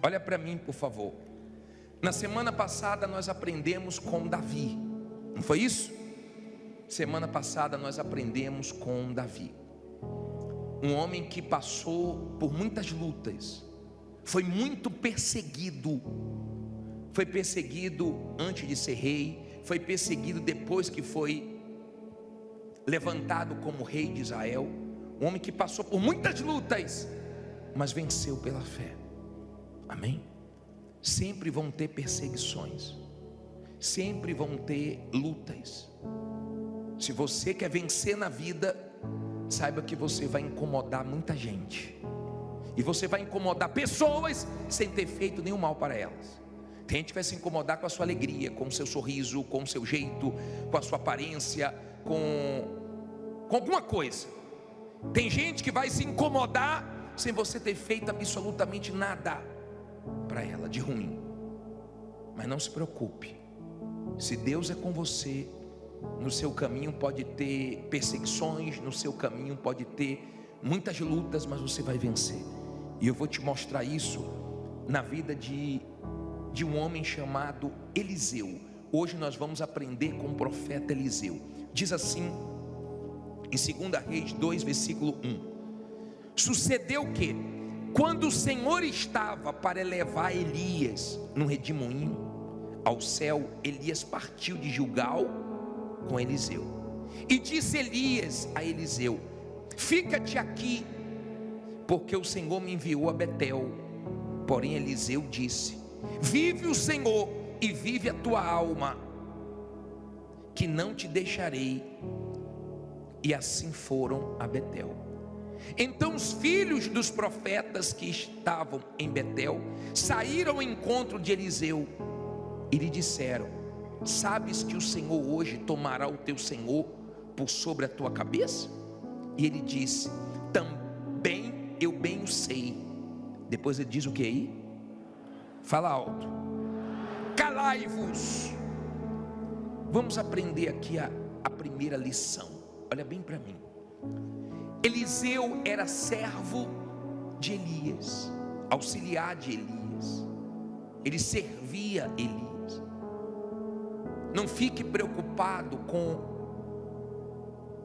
Olha para mim, por favor. Na semana passada nós aprendemos com Davi, não foi isso? Semana passada nós aprendemos com Davi, um homem que passou por muitas lutas, foi muito perseguido. Foi perseguido antes de ser rei, foi perseguido depois que foi levantado como rei de Israel. Um homem que passou por muitas lutas, mas venceu pela fé. Amém? Sempre vão ter perseguições, sempre vão ter lutas. Se você quer vencer na vida, saiba que você vai incomodar muita gente, e você vai incomodar pessoas sem ter feito nenhum mal para elas. Tem gente que vai se incomodar com a sua alegria, com o seu sorriso, com o seu jeito, com a sua aparência, com alguma coisa. Tem gente que vai se incomodar sem você ter feito absolutamente nada para ela de ruim. Mas não se preocupe, se Deus é com você, no seu caminho pode ter perseguições, no seu caminho pode ter muitas lutas, mas você vai vencer. E eu vou te mostrar isso na vida de um homem chamado Eliseu. Hoje nós vamos aprender com o profeta Eliseu. Diz assim em 2 Reis 2, versículo 1: sucedeu que, quando o Senhor estava para elevar Elias num redemoinho ao céu, Elias partiu de Gilgal com Eliseu. E disse Elias a Eliseu: fica-te aqui, porque o Senhor me enviou a Betel. Porém Eliseu disse: vive o Senhor e vive a tua alma, que não te deixarei. E assim foram a Betel. Então os filhos dos profetas que estavam em Betel saíram ao encontro de Eliseu e lhe disseram: sabes que o Senhor hoje tomará o teu senhor por sobre a tua cabeça? E ele disse: também eu bem o sei. Depois ele diz o que aí? Fala alto: calai-vos. Vamos aprender aqui a primeira lição. Olha bem para mim. Eliseu era servo de Elias, auxiliar de Elias. Ele servia Elias. Não fique preocupado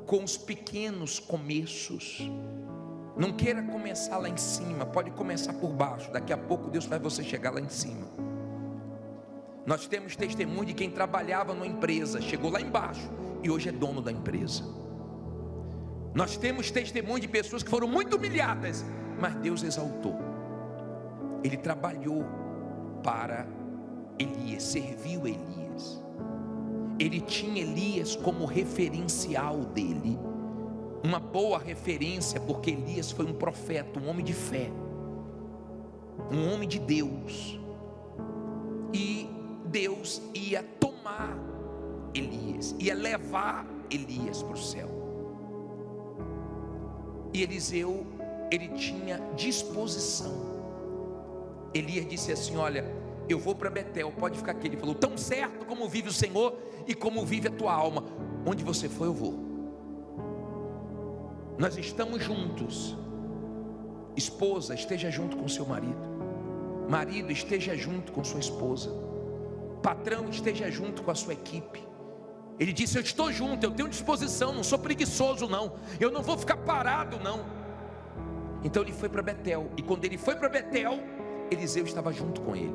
com os pequenos começos. Não queira começar lá em cima, pode começar por baixo. Daqui a pouco Deus faz você chegar lá em cima. Nós temos testemunho de quem trabalhava numa empresa, chegou lá embaixo e hoje é dono da empresa. Nós temos testemunho de pessoas que foram muito humilhadas, mas Deus exaltou. Ele trabalhou para Elias, serviu Elias. Ele tinha Elias como referencial dele, uma boa referência, porque Elias foi um profeta, um homem de fé, um homem de Deus. E Deus ia tomar Elias, ia levar Elias para o céu. E Eliseu, ele tinha disposição. Elias disse assim: olha, eu vou para Betel, pode ficar aqui. Ele falou: tão certo como vive o Senhor e como vive a tua alma, onde você for eu vou. Nós estamos juntos. Esposa, esteja junto com seu marido. Marido, esteja junto com sua esposa. Patrão, esteja junto com a sua equipe. Ele disse: eu estou junto, eu tenho disposição, não sou preguiçoso não, eu não vou ficar parado não. Então ele foi para Betel, e quando ele foi para Betel, Eliseu estava junto com ele.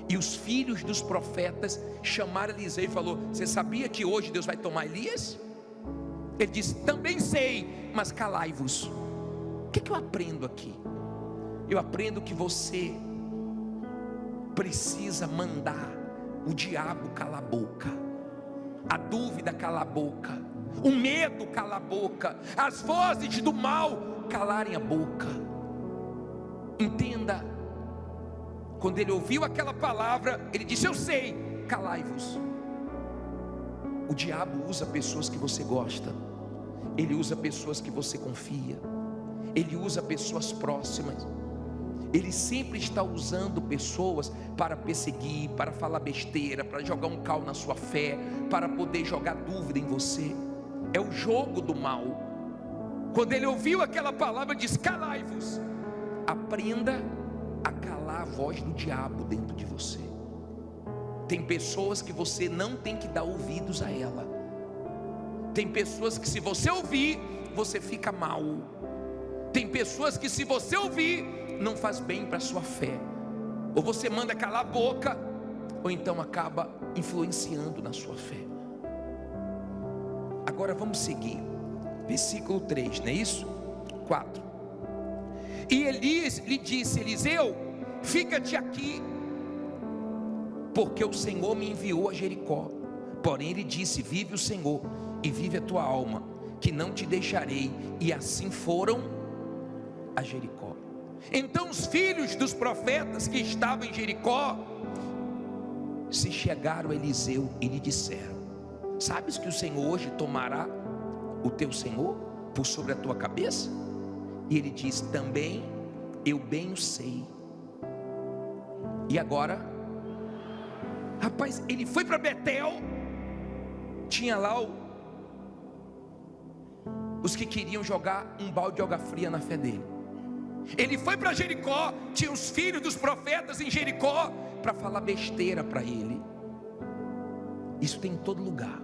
E os filhos dos profetas chamaram Eliseu e falou: você sabia que hoje Deus vai tomar Elias? Ele disse: também sei, mas calai-vos. O que eu aprendo aqui? Eu aprendo que você precisa mandar o diabo calar a boca, a dúvida calar a boca, o medo calar a boca, as vozes do mal calarem a boca. Entenda, quando ele ouviu aquela palavra, ele disse: eu sei, calai-vos. O diabo usa pessoas que você gosta, ele usa pessoas que você confia, ele usa pessoas próximas. Ele sempre está usando pessoas para perseguir, para falar besteira, para jogar um cal na sua fé, para poder jogar dúvida em você. É o jogo do mal. Quando ele ouviu aquela palavra, disse: calai-vos. Aprenda a calar a voz do diabo dentro de você. Tem pessoas que você não tem que dar ouvidos a ela. Tem pessoas que se você ouvir, você fica mal. Tem pessoas que se você ouvir, não faz bem para a sua fé. Ou você manda calar a boca, ou então acaba influenciando na sua fé. Agora vamos seguir. Versículo 3, não é isso? 4. E Elias lhe disse: Eliseu, fica-te aqui, porque o Senhor me enviou a Jericó. Porém ele disse: vive o Senhor e vive a tua alma, que não te deixarei. E assim foram a Jericó. Então os filhos dos profetas que estavam em Jericó se chegaram a Eliseu e lhe disseram: sabes que o Senhor hoje tomará o teu senhor por sobre a tua cabeça? E ele diz: também eu bem o sei. E agora, rapaz, ele foi para Betel. Tinha lá os que queriam jogar um balde de água fria na fé dele. Ele foi para Jericó. Tinha os filhos dos profetas em Jericó para falar besteira para ele. Isso tem em todo lugar.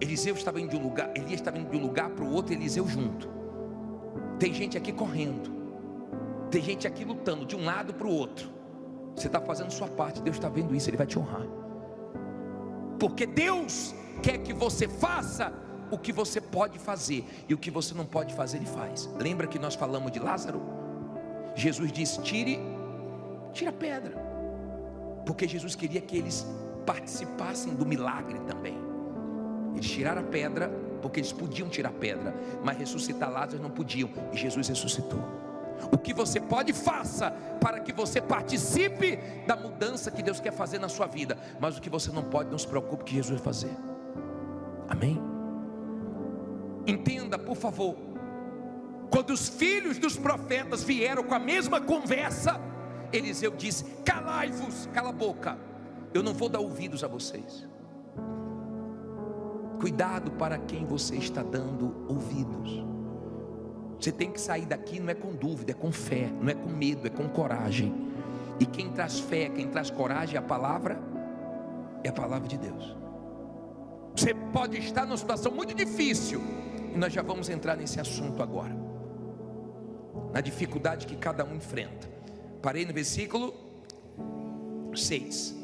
Eliseu estava indo de um lugar, Elias estava indo de um lugar para o outro, Eliseu junto. Tem gente aqui correndo, tem gente aqui lutando de um lado para o outro. Você está fazendo sua parte, Deus está vendo isso, Ele vai te honrar. Porque Deus quer que você faça o que você pode fazer, e o que você não pode fazer, Ele faz. Lembra que nós falamos de Lázaro? Jesus disse: tira a pedra, porque Jesus queria que eles participassem do milagre também. Eles tiraram a pedra, porque eles podiam tirar a pedra, mas ressuscitar Lázaro não podiam, e Jesus ressuscitou. O que você pode, faça, para que você participe da mudança que Deus quer fazer na sua vida. Mas o que você não pode, não se preocupe, que Jesus vai fazer. Amém? Entenda, por favor. Quando os filhos dos profetas vieram com a mesma conversa, Eliseu disse: calai-vos, cala a boca, eu não vou dar ouvidos a vocês. Cuidado para quem você está dando ouvidos. Você tem que sair daqui, não é com dúvida, é com fé, não é com medo, é com coragem. E quem traz fé, quem traz coragem, é a palavra de Deus. Você pode estar numa situação muito difícil, e nós já vamos entrar nesse assunto agora, na dificuldade que cada um enfrenta. Parei no versículo 6.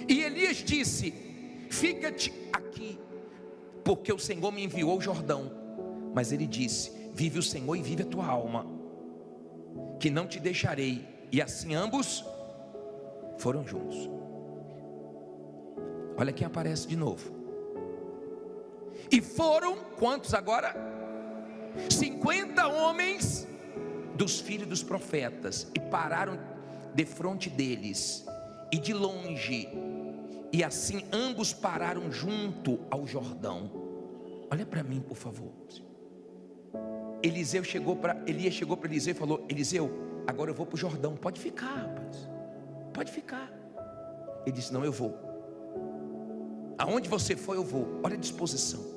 E Elias disse: fica-te aqui, porque o Senhor me enviou ao Jordão. Mas ele disse: vive o Senhor e vive a tua alma, que não te deixarei. E assim ambos foram juntos. Olha quem aparece de novo. E foram, quantos agora? 50 homens dos filhos dos profetas, e pararam defronte deles, e de longe, e assim ambos pararam junto ao Jordão. Olha para mim, por favor. Elias chegou para Eliseu e falou: Eliseu, agora eu vou para o Jordão, pode ficar, rapaz, pode ficar. Ele disse: não, eu vou. Aonde você for, eu vou. Olha a disposição.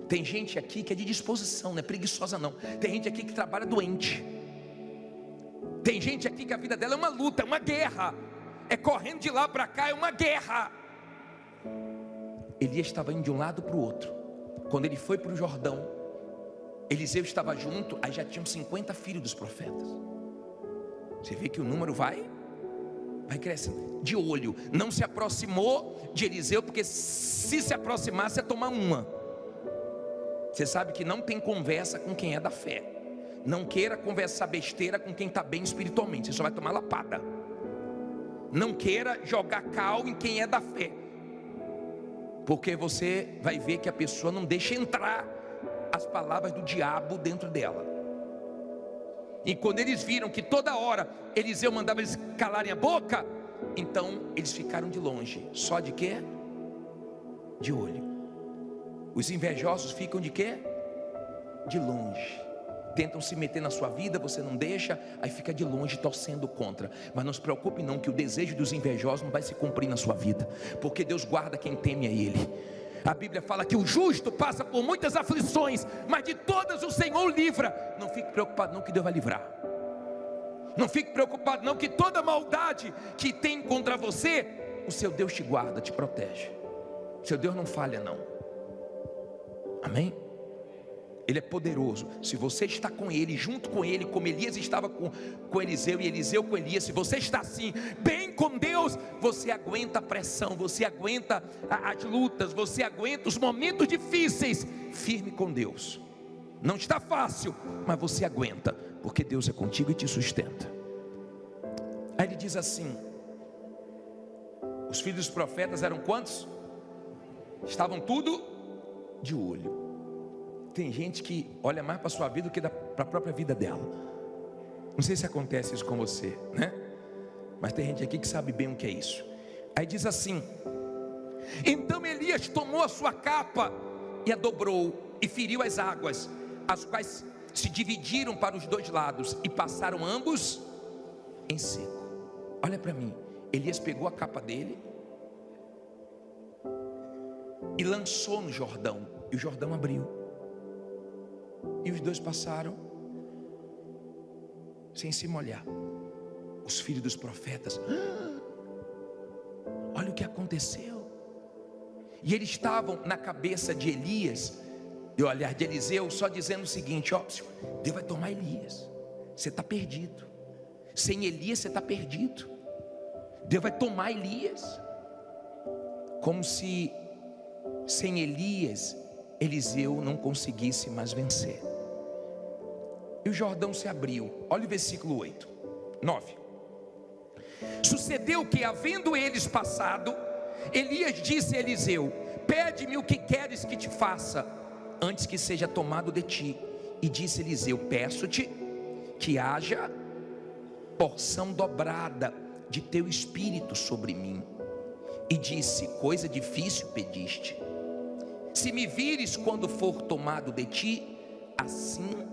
Tem gente aqui que é de disposição, não é preguiçosa não. Tem gente aqui que trabalha doente. Tem gente aqui que a vida dela é uma luta, é uma guerra, é correndo de lá para cá, é uma guerra. Elias estava indo de um lado para o outro. Quando ele foi para o Jordão, Eliseu estava junto, aí já tinham 50 filhos dos profetas. Você vê que o número vai crescendo. De olho, não se aproximou de Eliseu, porque se aproximasse ia tomar uma. Você sabe que não tem conversa com quem é da fé. Não queira conversar besteira com quem está bem espiritualmente, você só vai tomar lapada. Não queira jogar cal em quem é da fé, porque você vai ver que a pessoa não deixa entrar as palavras do diabo dentro dela. E quando eles viram que toda hora Eliseu mandava eles calarem a boca, então eles ficaram de longe. Só de quê? De olho. Os invejosos ficam de quê? De longe. Tentam se meter na sua vida, você não deixa, aí fica de longe torcendo contra. Mas não se preocupe não, que o desejo dos invejosos não vai se cumprir na sua vida, porque Deus guarda quem teme a Ele. A Bíblia fala que o justo passa por muitas aflições, mas de todas o Senhor o livra. Não fique preocupado não, que Deus vai livrar. Não fique preocupado não, que toda maldade que tem contra você, o seu Deus te guarda, te protege. Seu Deus não falha não. Amém? Ele é poderoso. Se você está com Ele, junto com Ele, como Elias estava com Eliseu e Eliseu com Elias, se você está assim, bem com Deus, você aguenta a pressão, você aguenta as lutas, você aguenta os momentos difíceis, firme com Deus. Não está fácil, mas você aguenta, porque Deus é contigo e te sustenta. Aí ele diz assim: os filhos dos profetas eram quantos? Estavam tudo de olho. Tem gente que olha mais para a sua vida do que para a própria vida dela. Não sei se acontece isso com você, né? Mas tem gente aqui que sabe bem o que é isso. Aí diz assim: então Elias tomou a sua capa e a dobrou e feriu as águas, as quais se dividiram para os dois lados e passaram ambos em seco. Olha para mim, Elias pegou a capa dele e lançou no Jordão, e o Jordão abriu, e os dois passaram sem se molhar. Os filhos dos profetas, olha o que aconteceu. E eles estavam na cabeça de Elias, de Eliseu, só dizendo o seguinte: ó, Deus vai tomar Elias, você está perdido. Sem Elias você está perdido. Deus vai tomar Elias. Como se sem Elias Eliseu não conseguisse mais vencer. E o Jordão se abriu. Olha o versículo 8, 9. Sucedeu que, havendo eles passado, Elias disse a Eliseu: pede-me o que queres que te faça, antes que seja tomado de ti. E disse Eliseu: peço-te que haja porção dobrada de teu espírito sobre mim. E disse: coisa difícil pediste. Se me vires quando for tomado de ti, assim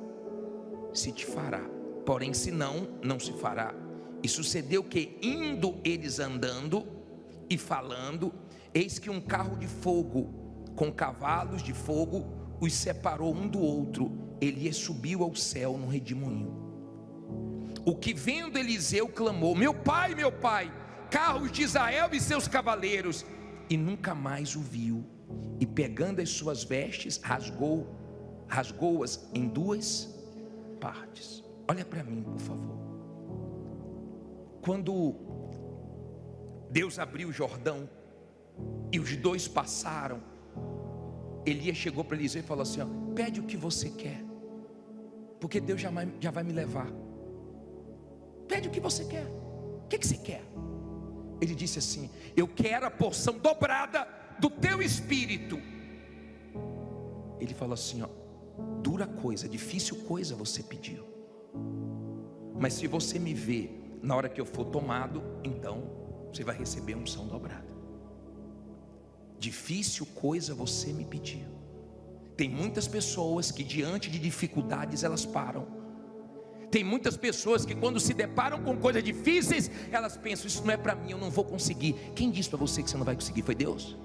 se te fará. Porém, se não, não se fará. E sucedeu que, indo eles andando e falando, eis que um carro de fogo com cavalos de fogo os separou um do outro. Elias subiu ao céu no redemoinho. O que vendo Eliseu clamou: meu pai, carros de Israel e seus cavaleiros. E nunca mais o viu. E pegando as suas vestes, rasgou-as em duas partes. Olha para mim, por favor. Quando Deus abriu o Jordão e os dois passaram, Elias chegou para Eliseu e falou assim: ó, pede o que você quer, porque Deus já vai me levar. Pede o que você quer. O que você quer? Ele disse assim: eu quero a porção dobrada do teu espírito. Ele falou assim: ó, dura coisa, difícil coisa você pediu, mas se você me ver na hora que eu for tomado, então você vai receber a unção dobrada. Difícil coisa você me pediu. Tem muitas pessoas que diante de dificuldades elas param. Tem muitas pessoas que quando se deparam com coisas difíceis, elas pensam: isso não é para mim, eu não vou conseguir. Quem disse para você que você não vai conseguir? Foi Deus?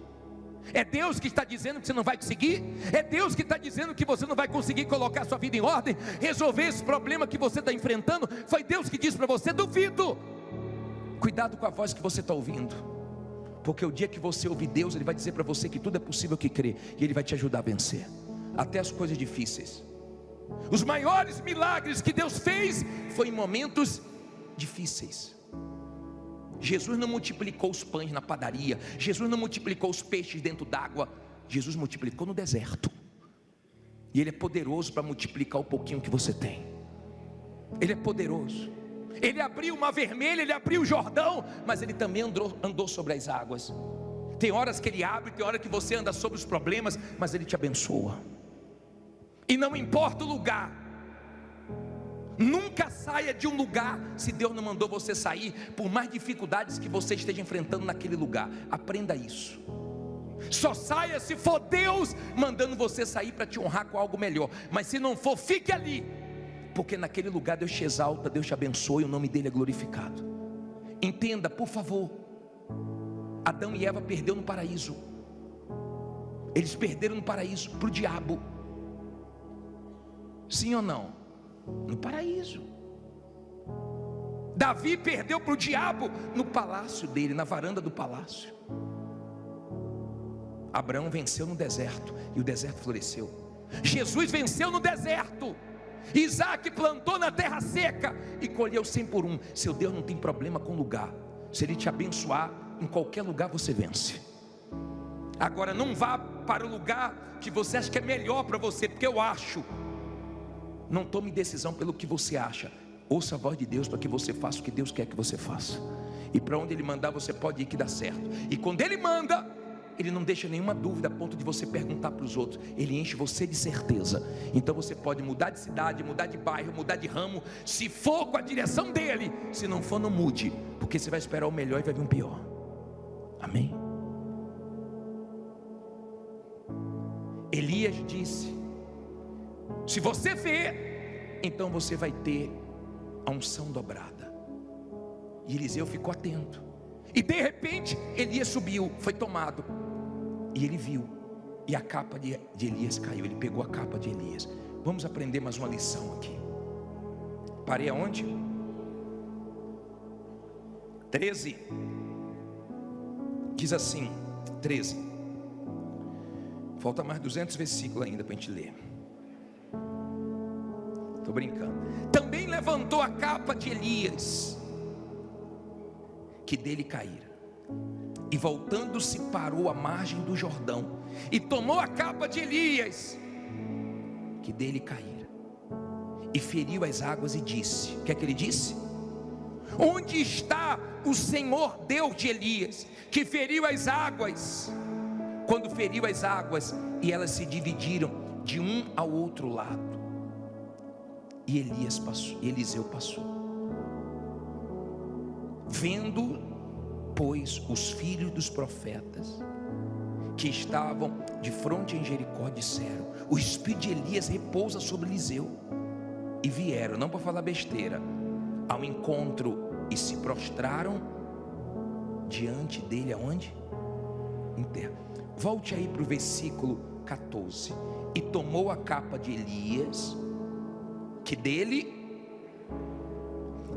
É Deus que está dizendo que você não vai conseguir? É Deus que está dizendo que você não vai conseguir colocar sua vida em ordem, resolver esse problema que você está enfrentando? Foi Deus que disse para você? Duvido. Cuidado com a voz que você está ouvindo, porque o dia que você ouvir Deus, Ele vai dizer para você que tudo é possível que crê, e Ele vai te ajudar a vencer até as coisas difíceis. Os maiores milagres que Deus fez foi em momentos difíceis. Jesus não multiplicou os pães na padaria, Jesus não multiplicou os peixes dentro d'água, Jesus multiplicou no deserto. E Ele é poderoso para multiplicar o pouquinho que você tem. Ele é poderoso. Ele abriu o mar vermelho, Ele abriu o Jordão, mas Ele também andou sobre as águas. Tem horas que Ele abre, tem horas que você anda sobre os problemas, mas Ele te abençoa. E não importa o lugar, nunca saia de um lugar se Deus não mandou você sair, por mais dificuldades que você esteja enfrentando naquele lugar. Aprenda isso. Só saia se for Deus mandando você sair para te honrar com algo melhor. Mas se não for, fique ali, porque naquele lugar Deus te exalta, Deus te abençoa e o nome dele é glorificado. Entenda, por favor. Adão e Eva perderam no paraíso. Eles perderam no paraíso para o diabo. Sim ou não? No paraíso. Davi perdeu para o diabo no palácio dele, na varanda do palácio. Abraão venceu no deserto e o deserto floresceu. Jesus venceu no deserto. Isaac plantou na terra seca e colheu 100 por 1. Seu Deus não tem problema com lugar. Se Ele te abençoar, em qualquer lugar você vence. Agora não vá para o lugar que você acha que é melhor para você, porque eu acho. Não tome decisão pelo que você acha. Ouça a voz de Deus para que você faça o que Deus quer que você faça. E para onde Ele mandar você pode ir que dá certo. E quando Ele manda, Ele não deixa nenhuma dúvida a ponto de você perguntar para os outros. Ele enche você de certeza. Então você pode mudar de cidade, mudar de bairro, mudar de ramo, se for com a direção dele. Se não for, não mude, porque você vai esperar o melhor e vai vir um pior. Amém? Elias disse: se você vê, então você vai ter a unção dobrada. E Eliseu ficou atento. E de repente Elias subiu, foi tomado. E ele viu, e a capa de Elias caiu. Ele pegou a capa de Elias. Vamos aprender mais uma lição aqui. Parei aonde? 13. Diz assim, 13. Falta mais 200 versículos ainda para a gente ler. Estou brincando. Também levantou a capa de Elias, que dele caíra, e voltando-se parou à margem do Jordão, e tomou a capa de Elias, que dele caíra, e feriu as águas e disse: o que é que ele disse? Onde está o Senhor Deus de Elias, que feriu as águas? Quando feriu as águas, e elas se dividiram de um ao outro lado, e Elias passou, e Eliseu passou. Vendo, pois, os filhos dos profetas que estavam de fronte em Jericó, disseram: o espírito de Elias repousa sobre Eliseu. E vieram, não para falar besteira, ao encontro e se prostraram diante dele. Aonde? Em terra. Volte aí para o versículo 14. E tomou a capa de Elias, que dele,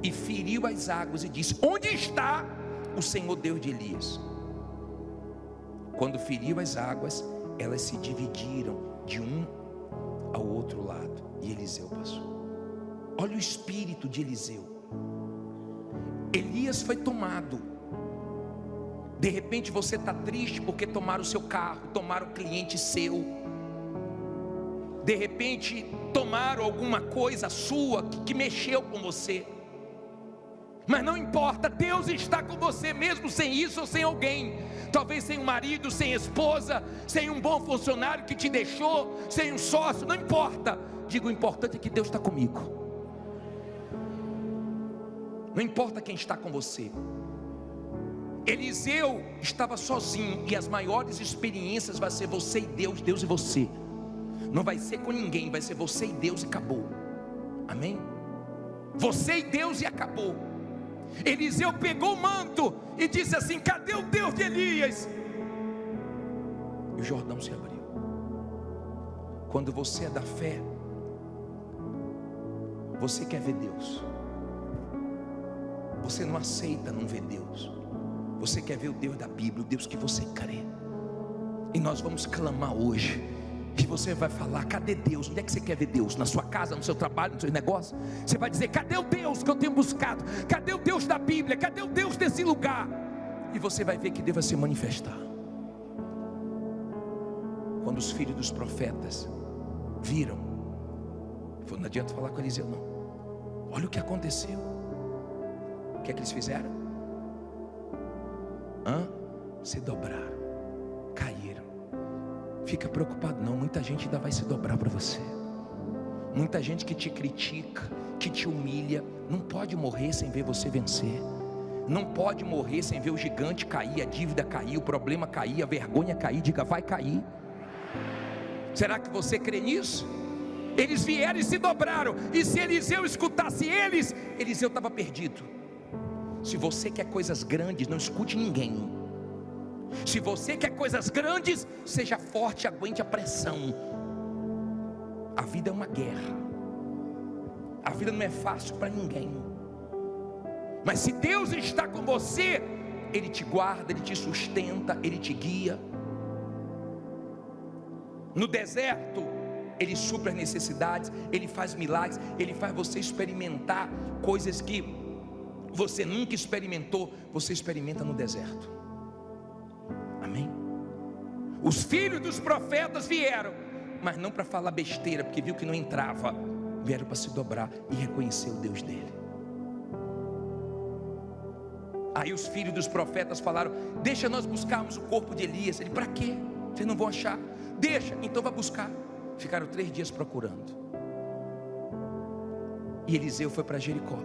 e feriu as águas e disse: onde está o Senhor Deus de Elias? Quando feriu as águas, elas se dividiram de um ao outro lado, e Eliseu passou. Olha o espírito de Eliseu. Elias foi tomado. De repente você está triste porque tomaram o seu carro, tomaram um cliente seu. De repente tomaram alguma coisa sua que mexeu com você. Mas não importa, Deus está com você mesmo sem isso ou sem alguém. Talvez sem um marido, sem esposa, sem um bom funcionário que te deixou, sem um sócio, não importa. Digo, o importante é que Deus está comigo. Não importa quem está com você. Eliseu estava sozinho, e as maiores experiências vai ser você e Deus, Deus e você. Não vai ser com ninguém, vai ser você e Deus e acabou. Amém? Você e Deus e acabou. Eliseu pegou o manto e disse assim: cadê o Deus de Elias? E o Jordão se abriu. Quando você é da fé, você quer ver Deus. Você não aceita não ver Deus. Você quer ver o Deus da Bíblia, o Deus que você crê. E nós vamos clamar hoje. E você vai falar: cadê Deus? Onde é que você quer ver Deus? Na sua casa, no seu trabalho, no seu negócio? Você vai dizer: cadê o Deus que eu tenho buscado? Cadê o Deus da Bíblia? Cadê o Deus desse lugar? E você vai ver que Deus vai se manifestar. Quando os filhos dos profetas viram, falou: não adianta falar com Eliseu não. Olha o que aconteceu. O que é que eles fizeram? Se dobraram, caíram. Fica preocupado não, muita gente ainda vai se dobrar para você. Muita gente que te critica, que te humilha, não pode morrer sem ver você vencer. Não pode morrer sem ver o gigante cair, a dívida cair, o problema cair, a vergonha cair. Diga: vai cair. Será que você crê nisso? Eles vieram e se dobraram. E se Eliseu escutasse eles, Eliseu estava perdido. Se você quer coisas grandes, não escute ninguém. Se você quer coisas grandes, seja forte, aguente a pressão. A vida é uma guerra. A vida não é fácil para ninguém. Mas se Deus está com você, Ele te guarda, Ele te sustenta, Ele te guia. No deserto, Ele supre as necessidades, Ele faz milagres, Ele faz você experimentar coisas que você nunca experimentou, você experimenta no deserto. Amém? Os filhos dos profetas vieram, mas não para falar besteira, porque viu que não entrava, vieram para se dobrar e reconhecer o Deus dele. Aí os filhos dos profetas falaram: deixa nós buscarmos o corpo de Elias. Ele: para quê? Vocês não vão achar. Deixa, então vai buscar. Ficaram 3 dias procurando. E Eliseu foi para Jericó.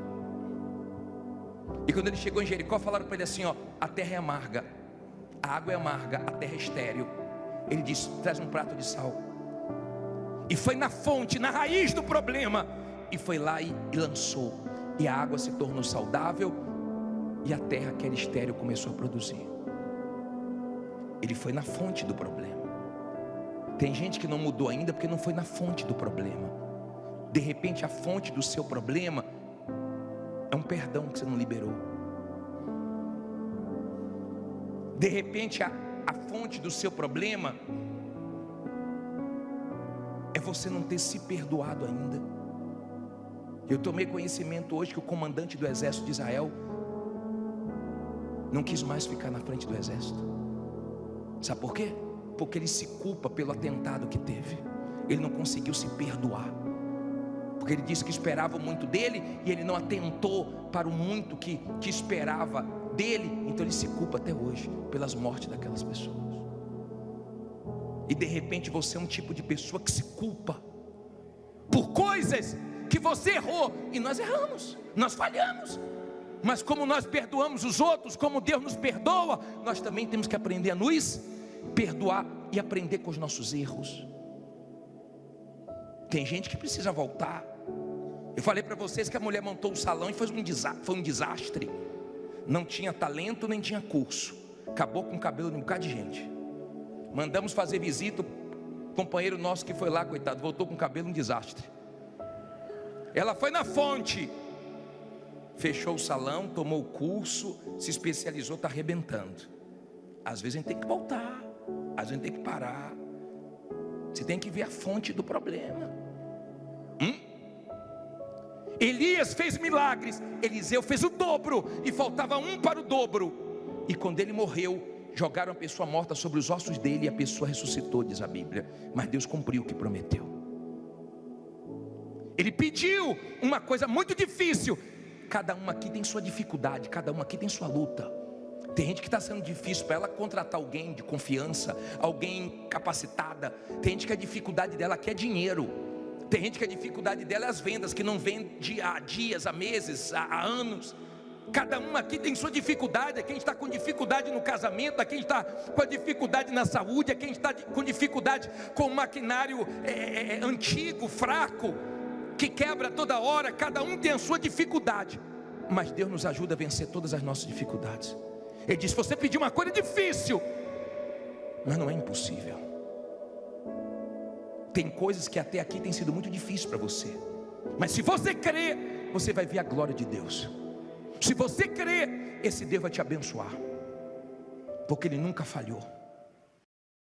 E quando ele chegou em Jericó, falaram para ele assim: ó, a terra é amarga, a água é amarga, a terra é estéril. Ele disse: traz um prato de sal. E foi na fonte, na raiz do problema, e foi lá e lançou. E a água se tornou saudável, e a terra que era estéril começou a produzir. Ele foi na fonte do problema. Tem gente que não mudou ainda porque não foi na fonte do problema. De repente a fonte do seu problema é um perdão que você não liberou. De repente a fonte do seu problema é você não ter se perdoado ainda. Eu tomei conhecimento hoje que o comandante do exército de Israel não quis mais ficar na frente do exército. Sabe por quê? Porque ele se culpa pelo atentado que teve. Ele não conseguiu se perdoar, porque ele disse que esperava muito dele e ele não atentou para o muito que esperava dele. Então ele se culpa até hoje pelas mortes daquelas pessoas. E de repente você é um tipo de pessoa que se culpa por coisas que você errou. E nós erramos, nós falhamos. Mas como nós perdoamos os outros, como Deus nos perdoa, nós também temos que aprender a nos perdoar e aprender com os nossos erros. Tem gente que precisa voltar. Eu falei para vocês que a mulher montou o salão e foi um desastre. Não tinha talento nem tinha curso. Acabou com o cabelo de um bocado de gente. Mandamos fazer visita, o companheiro nosso que foi lá, coitado, voltou com o cabelo um desastre. Ela foi na fonte, fechou o salão, tomou o curso, se especializou, está arrebentando. Às vezes a gente tem que voltar, às vezes a gente tem que parar. Você tem que ver a fonte do problema. Elias fez milagres, Eliseu fez o dobro, e faltava um para o dobro. E quando ele morreu, jogaram a pessoa morta sobre os ossos dele, e a pessoa ressuscitou, diz a Bíblia. Mas Deus cumpriu o que prometeu. Ele pediu uma coisa muito difícil. Cada um aqui tem sua dificuldade, cada um aqui tem sua luta. Tem gente que está sendo difícil para ela contratar alguém de confiança, alguém capacitada. Tem gente que a dificuldade dela aqui é dinheiro. Tem gente que a dificuldade dela é as vendas, que não vende há dias, há meses, há anos. Cada um aqui tem sua dificuldade. É quem está com dificuldade no casamento, é quem está com a dificuldade na saúde, é quem está com dificuldade com o maquinário antigo, fraco, que quebra toda hora. Cada um tem a sua dificuldade, mas Deus nos ajuda a vencer todas as nossas dificuldades. Ele diz: você pediu uma coisa difícil, mas não é impossível. Tem coisas que até aqui tem sido muito difícil para você, mas se você crer, você vai ver a glória de Deus. Se você crer, esse Deus vai te abençoar, porque Ele nunca falhou.